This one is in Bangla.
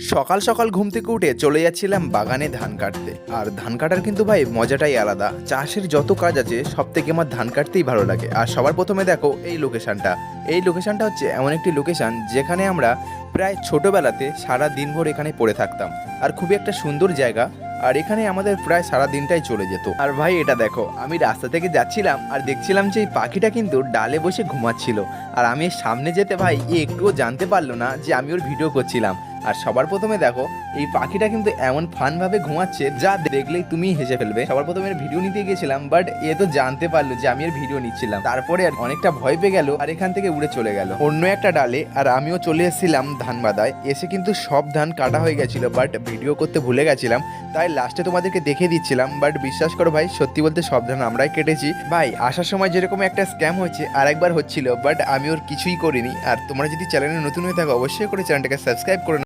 সকাল সকাল ঘুম থেকে উঠে চলে যাচ্ছিলাম বাগানে ধান কাটতে। আর ধান কাটার কিন্তু ভাই মজাটাই আলাদা। চাষের যত কাজ আছে সব থেকে আমার ধান কাটতেই ভালো লাগে। আর সবার প্রথমে দেখো এই লোকেশনটা হচ্ছে এমন একটি লোকেশন যেখানে আমরা প্রায় ছোটবেলাতে সারা দিনভর এখানে পড়ে থাকতাম। আর খুবই একটা সুন্দর জায়গা। আর এখানে আমাদের প্রায় সারা দিনটাই চলে যেত। আর ভাই এটা দেখো, আমি রাস্তা থেকে যাচ্ছিলাম আর দেখছিলাম যে এই পাখিটা কিন্তু ডালে বসে ঘুমাচ্ছিল। আর আমি এর সামনে যেতে ভাই একটুও জানতে পারলো না যে আমি ওর ভিডিও করছিলাম। আর সবার প্রথমে দেখো, এই পাখিটা কিন্তু এমন ফানভাবে ঘুমাচ্ছে যা দেখলেই তুমি হেসে ফেলবে। সবার প্রথমে এর ভিডিও নিতে গিয়েছিলাম, বাট এ তো জানতে পারলো যে আমি এর ভিডিও নিচ্ছিলাম। তারপরে আর অনেকটা ভয় পেয়ে গেল আর এখান থেকে উড়ে চলে গেল অন্য একটা ডালে। আর আমিও চলে এসেছিলাম ধান বাদায়। এসে কিন্তু সব ধান কাটা হয়ে গেছিল, বাট ভিডিও করতে ভুলে গেছিলাম, তাই লাস্টে তোমাদেরকে দেখিয়ে দিচ্ছিলাম। বাট বিশ্বাস করো ভাই, সত্যি বলতে সব ধান আমরাই কেটেছি। ভাই আসার সময় যেরকম একটা স্ক্যাম হয়েছে আর একবার হচ্ছিল, বাট আমি ওর কিছুই করিনি। আর তোমরা যদি চ্যানেলে নতুন হয়ে থাকো অবশ্যই করে চ্যানেলটাকে সাবস্ক্রাইব করে